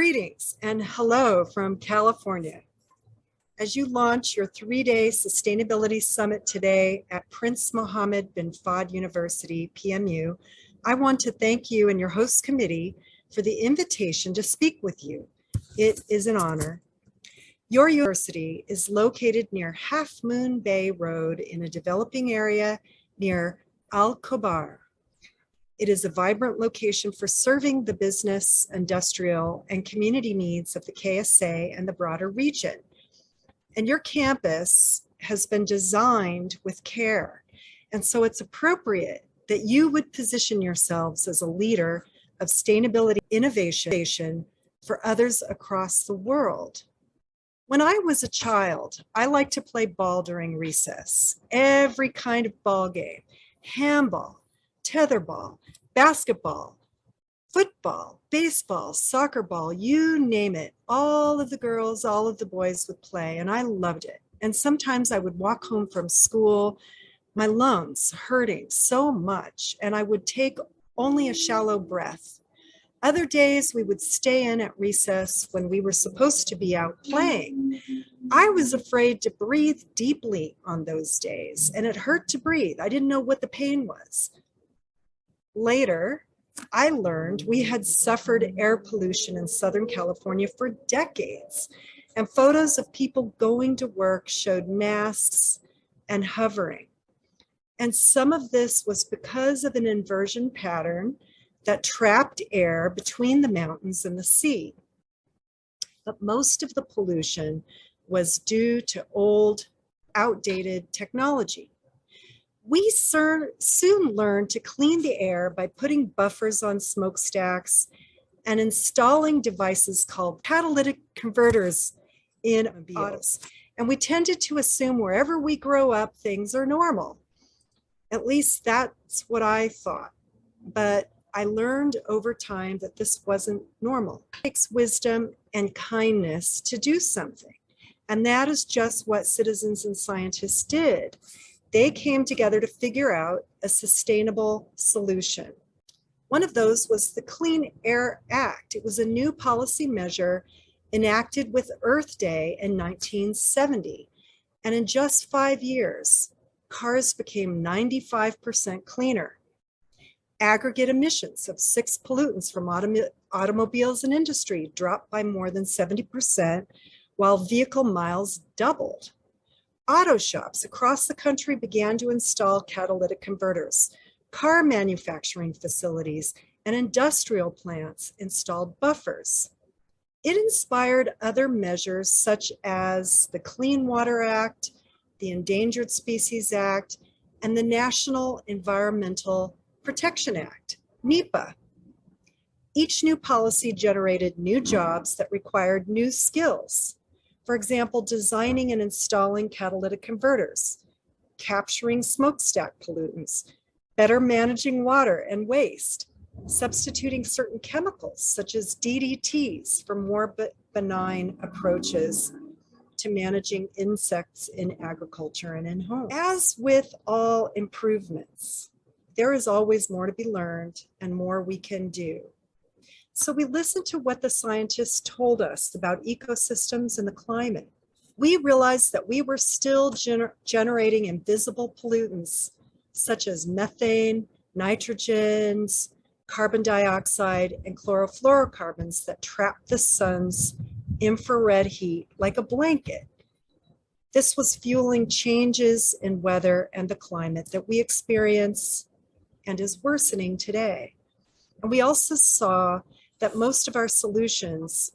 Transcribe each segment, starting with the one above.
Greetings and hello from California. As you launch your 3-day sustainability summit today at Prince Mohammed bin Fahd University, PMU, I want to thank you and your host committee for the invitation to speak with you. It is an honor. Your university is located near Half Moon Bay Road in a developing area near Al Khobar. It is a vibrant location for serving the business, industrial, and community needs of the KSA and the broader region. And your campus has been designed with care. And so it's appropriate that you would position yourselves as a leader of sustainability innovation for others across the world. When I was a child, I liked to play ball during recess. Every kind of ball game, handball, tetherball, basketball, football, baseball, soccer ball, you name it. All of the girls, all of the boys would play, and I loved it. And sometimes I would walk home from school, my lungs hurting so much, and I would take only a shallow breath. Other days we would stay in at recess when we were supposed to be out playing. I was afraid to breathe deeply on those days, and it hurt to breathe. I didn't know what the pain was. Later, I learned we had suffered air pollution in Southern California for decades, and photos of people going to work showed masks and hovering. And some of this was because of an inversion pattern that trapped air between the mountains and the sea. But most of the pollution was due to old, outdated technology. We soon learned to clean the air by putting buffers on smokestacks and installing devices called catalytic converters in automobiles. And we tended to assume wherever we grow up, things are normal. At least that's what I thought. But I learned over time that this wasn't normal. It takes wisdom and kindness to do something. And that is just what citizens and scientists did. They came together to figure out a sustainable solution. One of those was the Clean Air Act. It was a new policy measure enacted with Earth Day in 1970. And in just 5 years, cars became 95% cleaner. Aggregate emissions of 6 pollutants from automobiles and industry dropped by more than 70%, while vehicle miles doubled. Auto shops across the country began to install catalytic converters. Car manufacturing facilities and industrial plants installed buffers. It inspired other measures such as the Clean Water Act, the Endangered Species Act, and the National Environmental Protection Act, NEPA. Each new policy generated new jobs that required new skills. For example, designing and installing catalytic converters, capturing smokestack pollutants, better managing water and waste, substituting certain chemicals such as DDTs for more benign approaches to managing insects in agriculture and in homes. As with all improvements, there is always more to be learned and more we can do. So we listened to what the scientists told us about ecosystems and the climate. We realized that we were still generating invisible pollutants such as methane, nitrogens, carbon dioxide, and chlorofluorocarbons that trap the sun's infrared heat like a blanket. This was fueling changes in weather and the climate that we experience and is worsening today. And we also saw that most of our solutions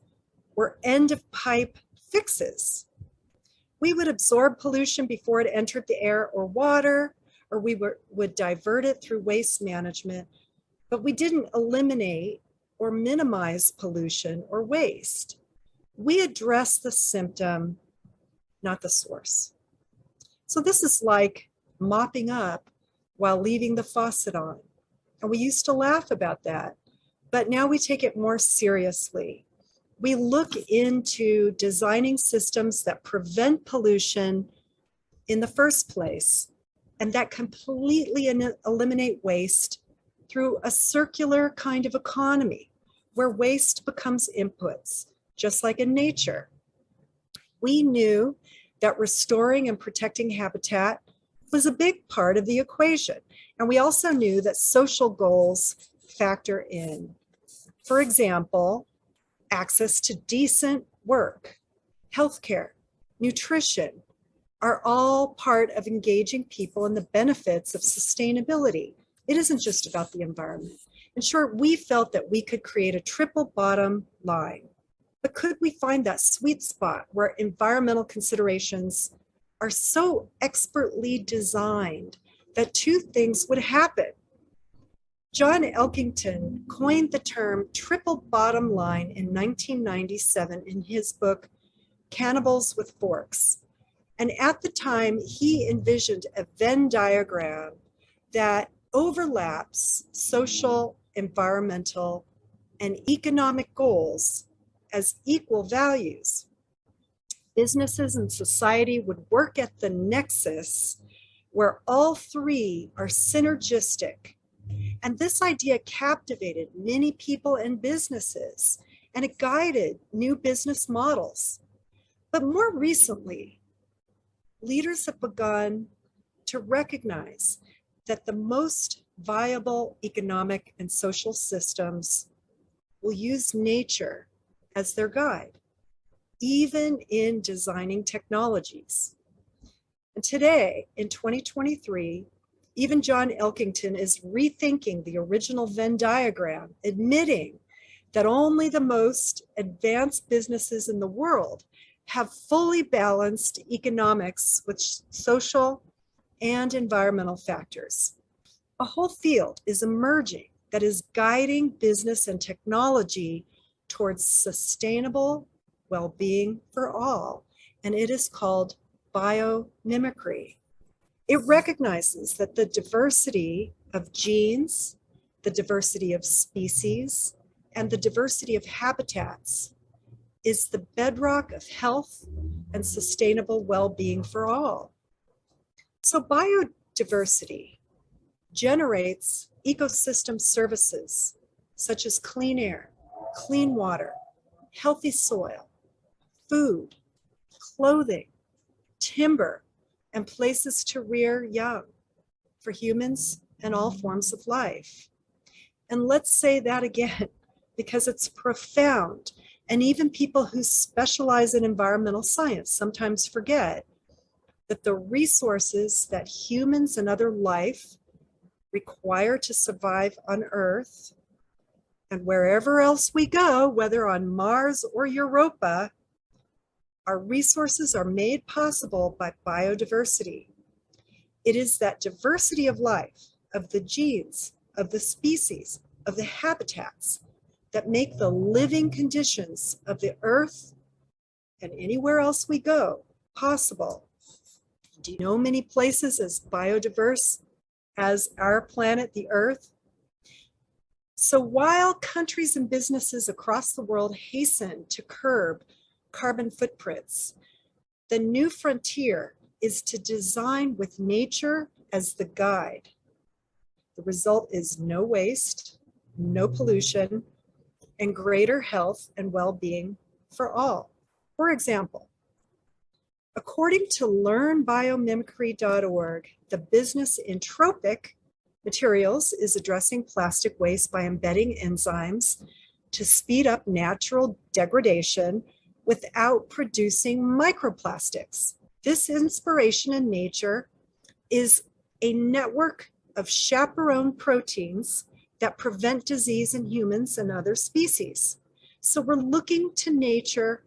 were end-of-pipe fixes. We would absorb pollution before it entered the air or water, or we would divert it through waste management, but we didn't eliminate or minimize pollution or waste. We addressed the symptom, not the source. So this is like mopping up while leaving the faucet on. And we used to laugh about that. But now we take it more seriously. We look into designing systems that prevent pollution in the first place and that completely eliminate waste through a circular kind of economy where waste becomes inputs, just like in nature. We knew that restoring and protecting habitat was a big part of the equation. And we also knew that social goals factor in. For example, access to decent work, healthcare, nutrition are all part of engaging people in the benefits of sustainability. It isn't just about the environment. In short, we felt that we could create a triple bottom line. But could we find that sweet spot where environmental considerations are so expertly designed that two things would happen? John Elkington coined the term triple bottom line in 1997 in his book, Cannibals with Forks. And at the time, he envisioned a Venn diagram that overlaps social, environmental, and economic goals as equal values. Businesses and society would work at the nexus where all three are synergistic. And this idea captivated many people and businesses, and it guided new business models. But more recently, leaders have begun to recognize that the most viable economic and social systems will use nature as their guide, even in designing technologies. And today, in 2023, even John Elkington is rethinking the original Venn diagram, admitting that only the most advanced businesses in the world have fully balanced economics with social and environmental factors. A whole field is emerging that is guiding business and technology towards sustainable well-being for all, and it is called biomimicry. It recognizes that the diversity of genes, the diversity of species, and the diversity of habitats is the bedrock of health and sustainable well-being for all. So biodiversity generates ecosystem services such as clean air, clean water, healthy soil, food, clothing, timber, and places to rear young for humans and all forms of life. And let's say that again, because it's profound. And even people who specialize in environmental science sometimes forget that the resources that humans and other life require to survive on Earth and wherever else we go, whether on Mars or Europa, our resources are made possible by biodiversity. It is that diversity of life, of the genes, of the species, of the habitats that make the living conditions of the Earth and anywhere else we go possible. Do you know many places as biodiverse as our planet, the Earth? So while countries and businesses across the world hasten to curb carbon footprints, the new frontier is to design with nature as the guide. The result is no waste, no pollution, and greater health and well-being for all. For example, according to learnbiomimicry.org, the business Entropic Materials is addressing plastic waste by embedding enzymes to speed up natural degradation without producing microplastics. This inspiration in nature is a network of chaperone proteins that prevent disease in humans and other species. So we're looking to nature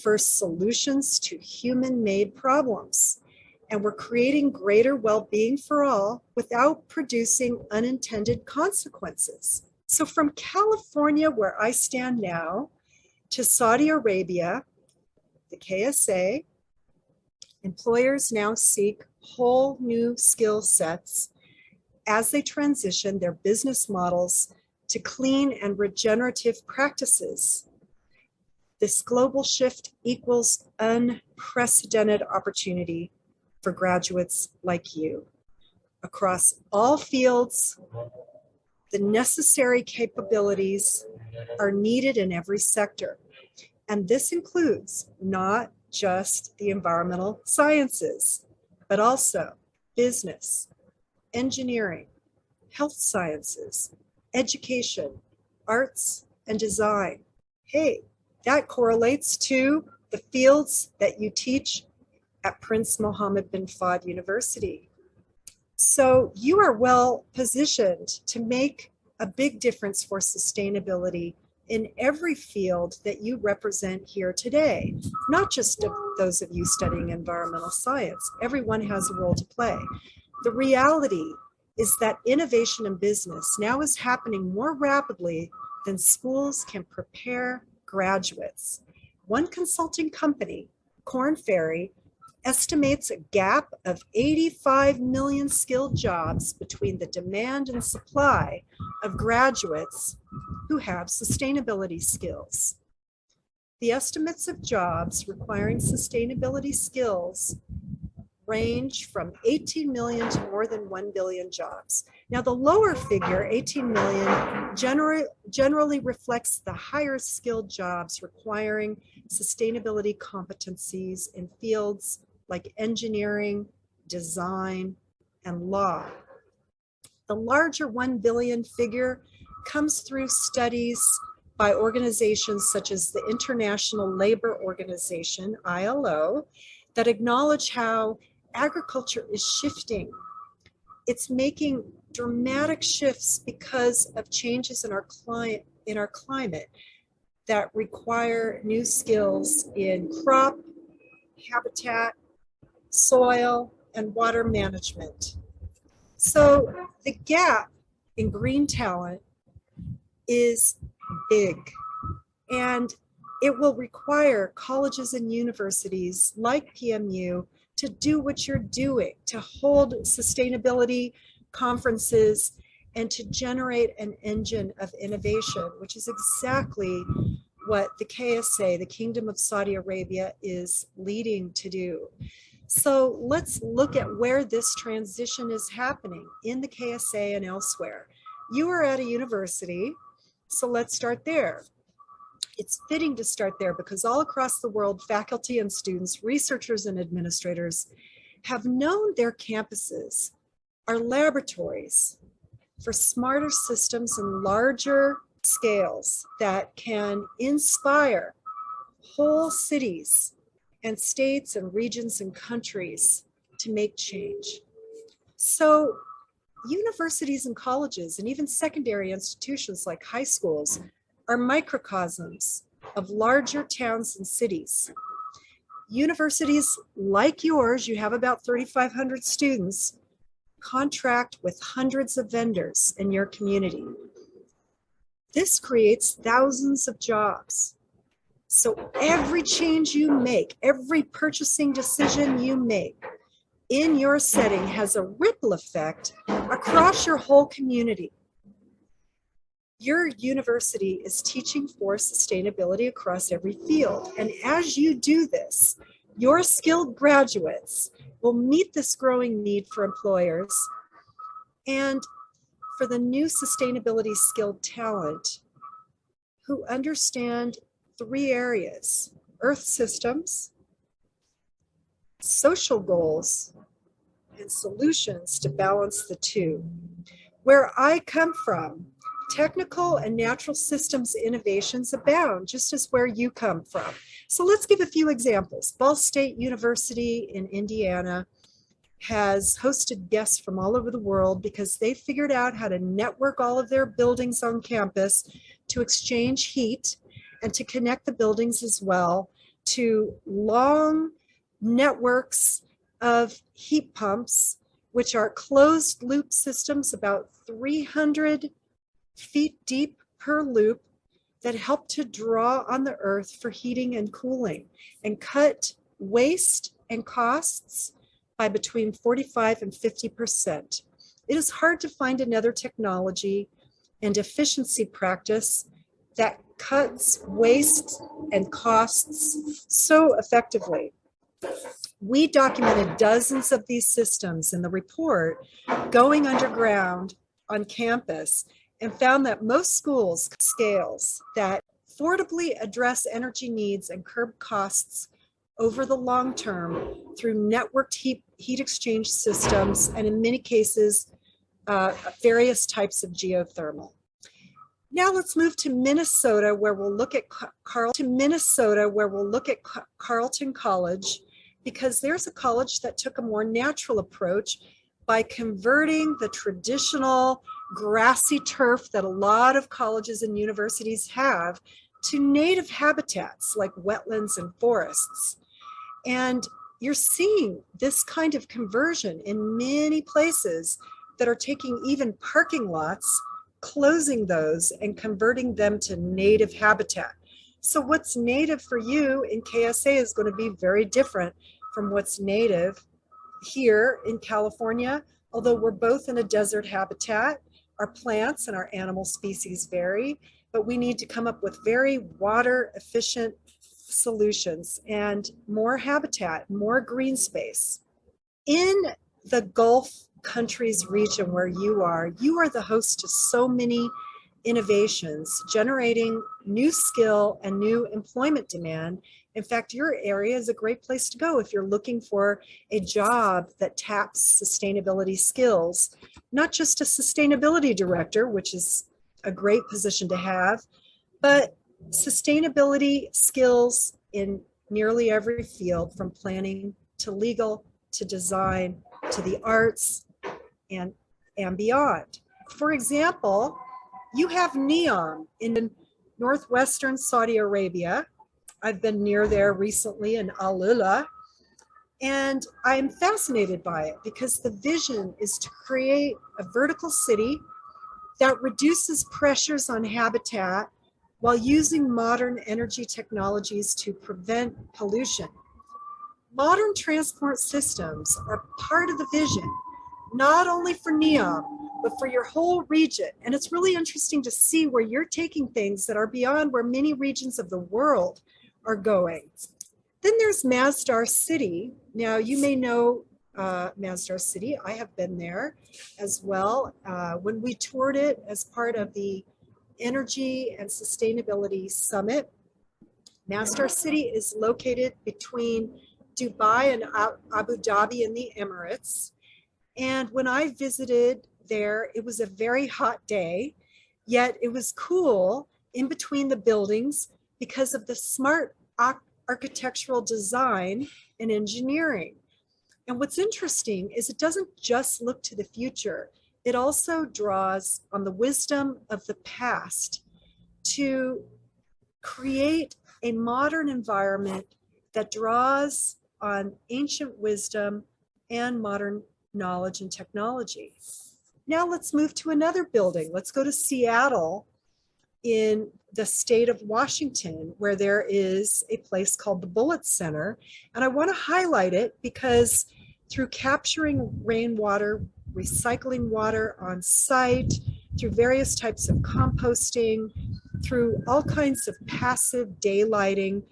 for solutions to human-made problems. And we're creating greater well-being for all without producing unintended consequences. So from California, where I stand now, to Saudi Arabia, the KSA, employers now seek whole new skill sets as they transition their business models to clean and regenerative practices. This global shift equals unprecedented opportunity for graduates like you across all fields The necessary capabilities are needed in every sector. And this includes not just the environmental sciences, but also business, engineering, health sciences, education, arts, and design. Hey, that correlates to the fields that you teach at Prince Mohammed bin Fahd University. So you are well positioned to make a big difference for sustainability in every field that you represent here today, not just those of you studying environmental science. Everyone has a role to play. The reality is that innovation in business now is happening more rapidly than schools can prepare graduates. One consulting company, Korn Ferry, estimates a gap of 85 million skilled jobs between the demand and supply of graduates who have sustainability skills. The estimates of jobs requiring sustainability skills range from 18 million to more than 1 billion jobs. Now, the lower figure, 18 million, generally reflects the higher skilled jobs requiring sustainability competencies in fields like engineering, design, and law. The larger 1 billion figure comes through studies by organizations such as the International Labor Organization, ILO, that acknowledge how agriculture is shifting. It's making dramatic shifts because of changes in our climate that require new skills in crop, habitat, soil, and water management. So the gap in green talent is big, and it will require colleges and universities like PMU to do what you're doing, to hold sustainability conferences and to generate an engine of innovation, which is exactly what the KSA, the Kingdom of Saudi Arabia, is leading to do. So let's look at where this transition is happening in the KSA and elsewhere. You are at a university, so let's start there. It's fitting to start there because all across the world, faculty and students, researchers and administrators have known their campuses are laboratories for smarter systems and larger scales that can inspire whole cities and states and regions and countries to make change. So universities and colleges and even secondary institutions like high schools are microcosms of larger towns and cities. Universities like yours, you have about 3,500 students, contract with hundreds of vendors in your community. This creates thousands of jobs. So every change you make, every purchasing decision you make in your setting has a ripple effect across your whole community. Your university is teaching for sustainability across every field. And as you do this, your skilled graduates will meet this growing need for employers and for the new sustainability skilled talent who understand 3 areas: earth systems, social goals, and solutions to balance the two. Where I come from, technical and natural systems innovations abound, just as where you come from. So let's give a few examples. Ball State University in Indiana has hosted guests from all over the world because they figured out how to network all of their buildings on campus to exchange heat and to connect the buildings as well to long networks of heat pumps, which are closed loop systems about 300 feet deep per loop that help to draw on the earth for heating and cooling and cut waste and costs by between 45 and 50%. It is hard to find another technology and efficiency practice that cuts waste and costs so effectively. We documented dozens of these systems in the report, Going Underground on Campus, and found that most schools scales that affordably address energy needs and curb costs over the long term through networked heat exchange systems, and in many cases, various types of geothermal. Now let's move to Minnesota, where we'll look at Carleton College, because there's a college that took a more natural approach by converting the traditional grassy turf that a lot of colleges and universities have to native habitats like wetlands and forests. And you're seeing this kind of conversion in many places that are taking even parking lots, closing those and converting them to native habitat. So what's native for you in KSA is going to be very different from what's native here in California. Although we're both in a desert habitat, our plants and our animal species vary, but we need to come up with very water efficient solutions and more habitat, more green space. In the Gulf countries region where you are the host to so many innovations, generating new skill and new employment demand. In fact, your area is a great place to go if you're looking for a job that taps sustainability skills, not just a sustainability director, which is a great position to have, but sustainability skills in nearly every field, from planning to legal to design to the arts and beyond. For example, you have NEOM in northwestern Saudi Arabia. I've been near there recently in Al Ula, and I'm fascinated by it because the vision is to create a vertical city that reduces pressures on habitat while using modern energy technologies to prevent pollution. Modern transport systems are part of the vision, not only for NEOM, but for your whole region. And it's really interesting to see where you're taking things that are beyond where many regions of the world are going. Then there's Masdar City. Now, you may know Masdar City. I have been there as well. When we toured it as part of the Energy and Sustainability Summit, Masdar City is located between Dubai and Abu Dhabi in the Emirates. And when I visited there, it was a very hot day, yet it was cool in between the buildings because of the smart architectural design and engineering. And what's interesting is it doesn't just look to the future, it also draws on the wisdom of the past to create a modern environment that draws on ancient wisdom and modern knowledge and technology. Now let's move to another building. Let's go to Seattle in the state of Washington, where there is a place called the Bullitt Center. And I want to highlight it because through capturing rainwater, recycling water on site, through various types of composting, through all kinds of passive daylighting,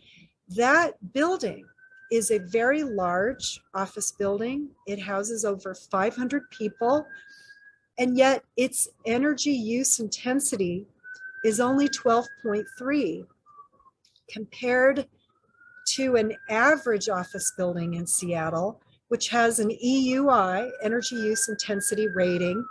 that building is a very large office building. It houses over 500 people, and yet its energy use intensity is only 12.3 compared to an average office building in Seattle, which has an EUI, energy use intensity rating,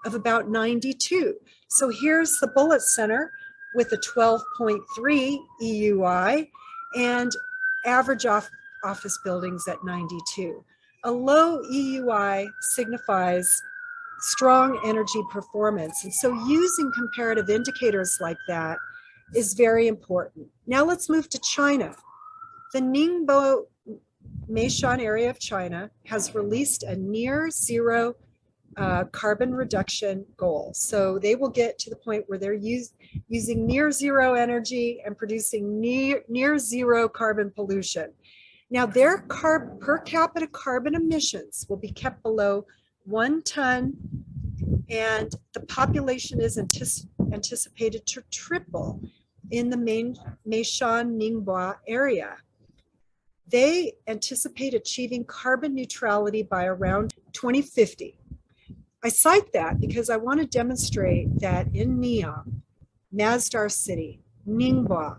of about 92. So here's the Bullitt Center with a 12.3 EUI and average office buildings at 92. A low EUI signifies strong energy performance. And so using comparative indicators like that is very important. Now let's move to China. The Ningbo Meishan area of China has released a near zero carbon reduction goal. So they will get to the point where they're using near zero energy and producing near zero carbon pollution. Now their per capita carbon emissions will be kept below 1 ton, and the population is anticipated to triple in the Meishan Ningbo area. They anticipate achieving carbon neutrality by around 2050. I cite that because I want to demonstrate that in Neom, Masdar City, Ningbo,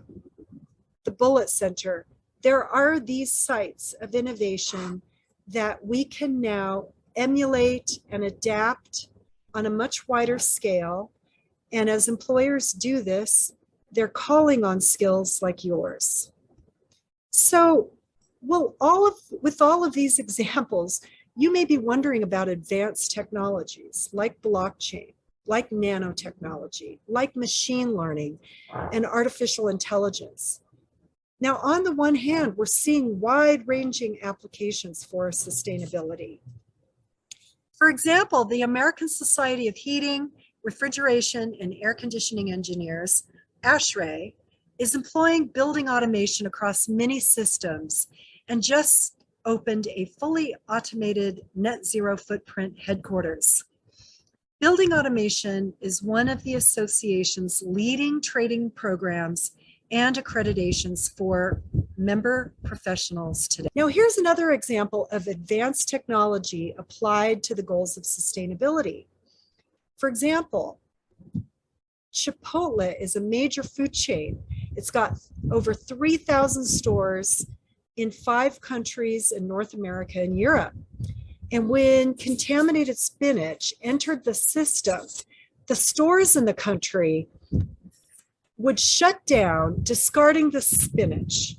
the Bullitt Center, there are these sites of innovation that we can now emulate and adapt on a much wider scale. And as employers do this, they're calling on skills like yours. So, well, with all of these examples, you may be wondering about advanced technologies like blockchain, like nanotechnology, like machine learning, and artificial intelligence. Now, on the one hand, we're seeing wide-ranging applications for sustainability. For example, the American Society of Heating, Refrigeration, and Air Conditioning Engineers, ASHRAE, is employing building automation across many systems and just opened a fully automated net zero footprint headquarters. Building automation is one of the association's leading training programs and accreditations for member professionals today. Now, here's another example of advanced technology applied to the goals of sustainability. For example, Chipotle is a major food chain. It's got over 3,000 stores in 5 countries in North America and Europe. And when contaminated spinach entered the system, the stores in the country would shut down, discarding the spinach.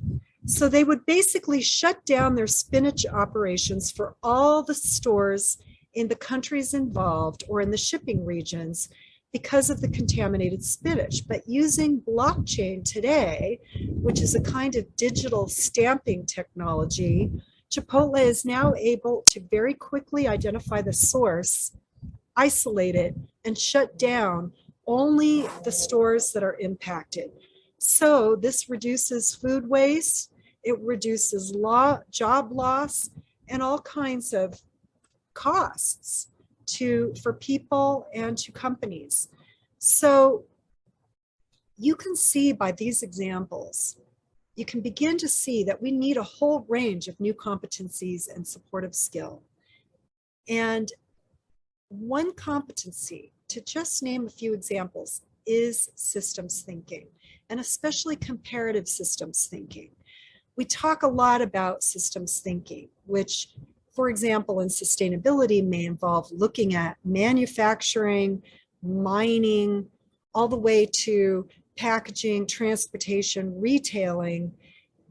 So they would basically shut down their spinach operations for all the stores in the countries involved or in the shipping regions because of the contaminated spinach. But using blockchain today, which is a kind of digital stamping technology, Chipotle is now able to very quickly identify the source, isolate it, and shut down only the stores that are impacted. So this reduces food waste, it reduces job loss, and all kinds of costs for people and to companies. So you can see by these examples, you can begin to see that we need a whole range of new competencies and supportive skill. And one competency, to just name a few examples, is systems thinking, and especially comparative systems thinking. We talk a lot about systems thinking, which, for example, in sustainability may involve looking at manufacturing, mining, all the way to packaging, transportation, retailing,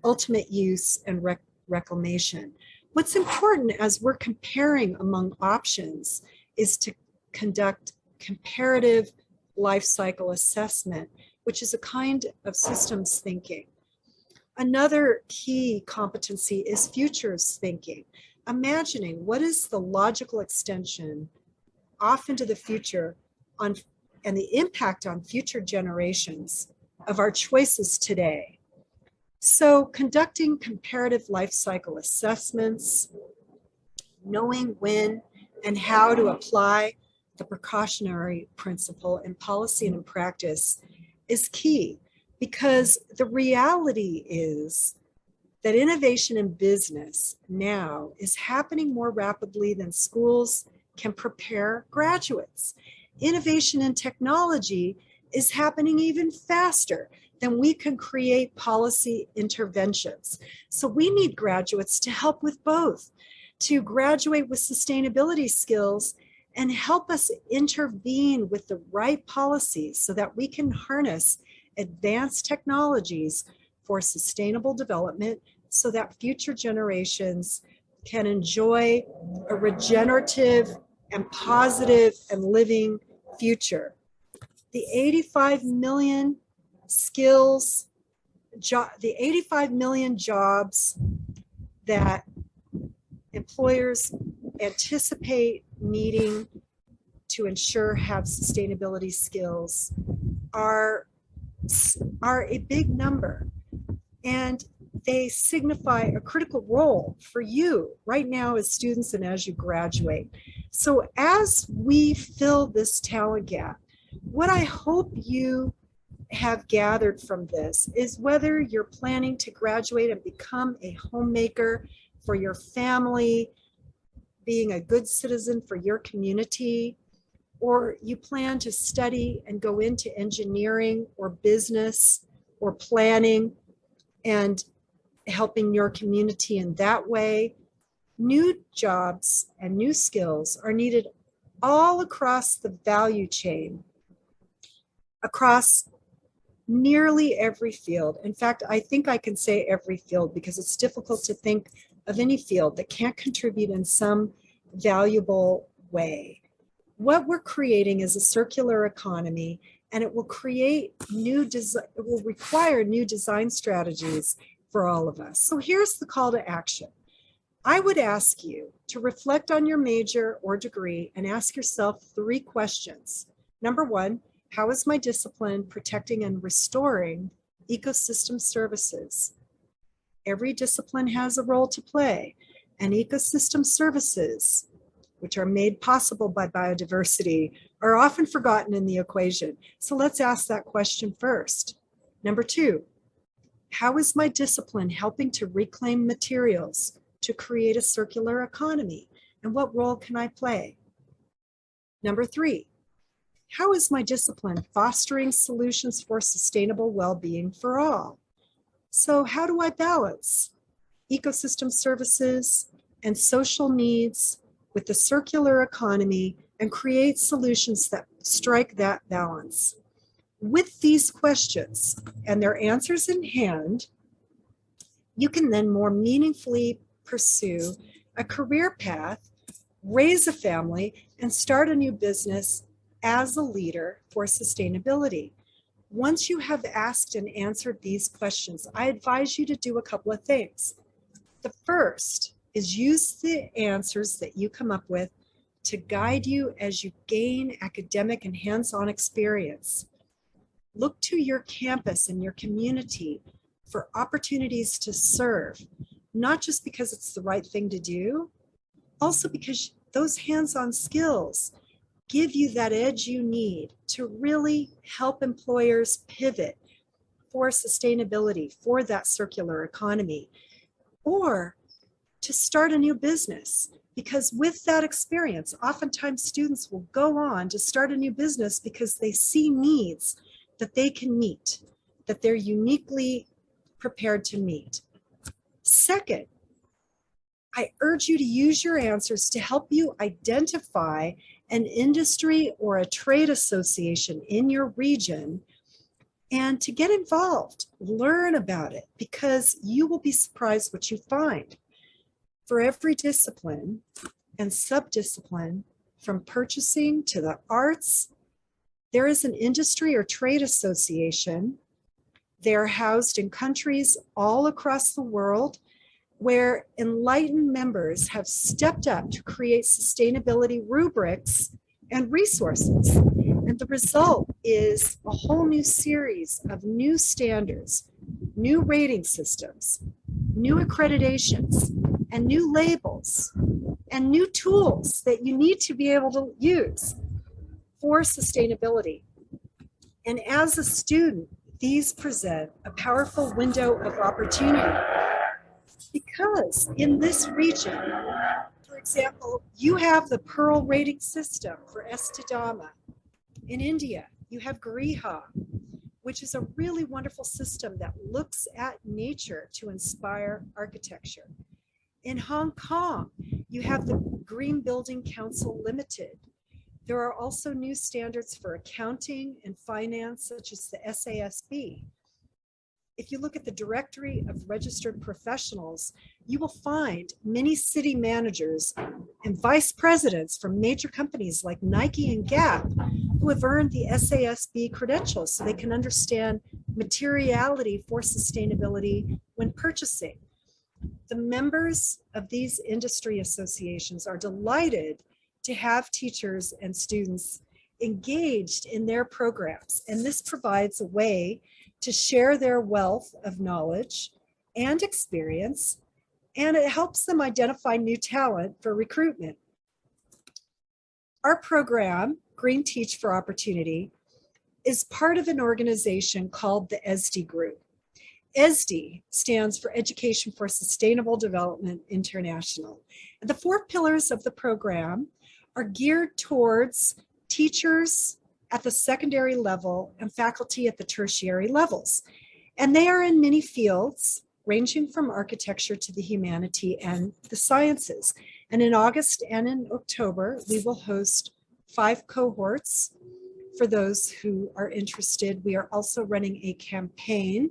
ultimate use, and reclamation. What's important as we're comparing among options is to conduct comparative life cycle assessment, which is a kind of systems thinking. Another key competency is futures thinking, imagining what is the logical extension off into the future and the impact on future generations of our choices today. So conducting comparative life cycle assessments, knowing when and how to apply the precautionary principle in policy and in practice is key, because the reality is that innovation in business now is happening more rapidly than schools can prepare graduates. Innovation in technology is happening even faster than we can create policy interventions. So we need graduates to help with both, to graduate with sustainability skills and help us intervene with the right policies so that we can harness advanced technologies for sustainable development so that future generations can enjoy a regenerative and positive and living future. The 85 million skills, the 85 million jobs that employers anticipate needing to ensure have sustainability skills are a big number, and they signify a critical role for you right now as students and as you graduate. So as we fill this talent gap, what I hope you have gathered from this is whether you're planning to graduate and become a homemaker for your family, being a good citizen for your community, or you plan to study and go into engineering or business or planning and helping your community in that way, new jobs and new skills are needed all across the value chain, across nearly every field. In fact, I think I can say every field because it's difficult to think of any field that can't contribute in some valuable way. What we're creating is a circular economy, and it will require new design strategies for all of us. So here's the call to action. I would ask you to reflect on your major or degree and ask yourself 3 questions. Number 1, how is my discipline protecting and restoring ecosystem services? Every discipline has a role to play, and ecosystem services, which are made possible by biodiversity, are often forgotten in the equation. So let's ask that question first. Number 2, how is my discipline helping to reclaim materials to create a circular economy? And what role can I play? Number 3, how is my discipline fostering solutions for sustainable well-being for all? So how do I balance ecosystem services and social needs with the circular economy and create solutions that strike that balance? With these questions and their answers in hand, you can then more meaningfully pursue a career path, raise a family, and start a new business as a leader for sustainability. Once you have asked and answered these questions, I advise you to do a couple of things. The first is use the answers that you come up with to guide you as you gain academic and hands-on experience. Look to your campus and your community for opportunities to serve, not just because it's the right thing to do, also because those hands-on skills give you that edge you need to really help employers pivot for sustainability, for that circular economy, or to start a new business. Because with that experience, oftentimes students will go on to start a new business because they see needs that they can meet, that they're uniquely prepared to meet. Second, I urge you to use your answers to help you identify an industry or a trade association in your region and to get involved, learn about it, because you will be surprised what you find. For every discipline and subdiscipline, from purchasing to the arts, there is an industry or trade association. They're housed in countries all across the world where enlightened members have stepped up to create sustainability rubrics and resources. And the result is a whole new series of new standards, new rating systems, new accreditations, and new labels, and new tools that you need to be able to use for sustainability. And as a student, these present a powerful window of opportunity. Because in this region, for example, you have the Pearl rating system for Estidama. In India, you have Griha, which is a really wonderful system that looks at nature to inspire architecture. In Hong Kong, you have the Green Building Council Limited. There are also new standards for accounting and finance, such as the SASB. If you look at the directory of registered professionals, you will find many city managers and vice presidents from major companies like Nike and Gap who have earned the SASB credentials so they can understand materiality for sustainability when purchasing. The members of these industry associations are delighted to have teachers and students engaged in their programs, and this provides a way to share their wealth of knowledge and experience, and it helps them identify new talent for recruitment. Our program, Green Teach for Opportunity, is part of an organization called the ESD Group. ESD stands for Education for Sustainable Development International. And the 4 pillars of the program are geared towards teachers at the secondary level and faculty at the tertiary levels. And they are in many fields, ranging from architecture to the humanity and the sciences. And in August and in October, we will host 5 cohorts for those who are interested. We are also running a campaign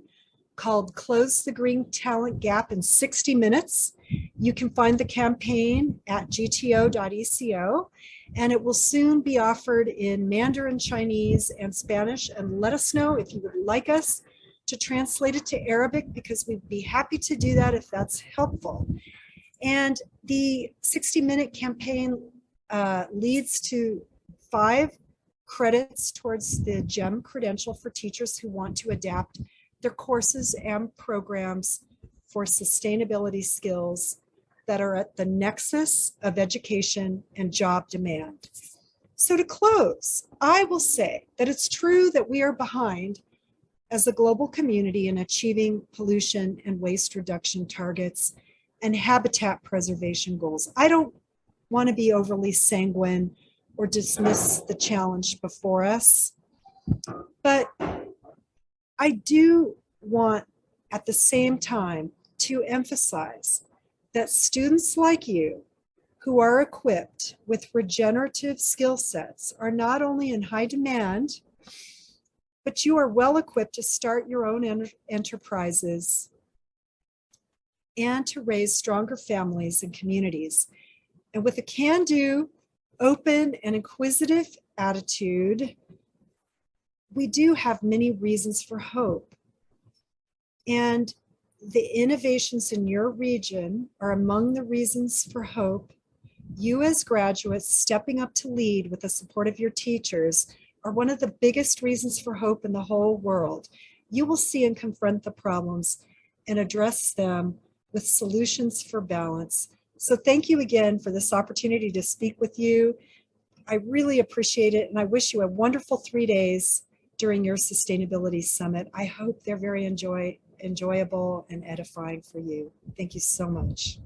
called Close the Green Talent Gap in 60 Minutes. You can find the campaign at gto.eco, and it will soon be offered in Mandarin, Chinese, and Spanish. And let us know if you would like us to translate it to Arabic, because we'd be happy to do that if that's helpful. And the 60-minute campaign leads to 5 credits towards the GEM credential for teachers who want to adapt their courses and programs for sustainability skills that are at the nexus of education and job demand. So to close, I will say that it's true that we are behind as a global community in achieving pollution and waste reduction targets and habitat preservation goals. I don't want to be overly sanguine or dismiss the challenge before us, but I do want at the same time to emphasize that students like you who are equipped with regenerative skill sets are not only in high demand, but you are well equipped to start your own enterprises and to raise stronger families and communities. And with a can-do, open, and inquisitive attitude, we do have many reasons for hope. And the innovations in your region are among the reasons for hope. You as graduates stepping up to lead with the support of your teachers are one of the biggest reasons for hope in the whole world. You will see and confront the problems and address them with solutions for balance. So thank you again for this opportunity to speak with you. I really appreciate it, and I wish you a wonderful 3 days during your Sustainability Summit. I hope they're very enjoyable and edifying for you. Thank you so much.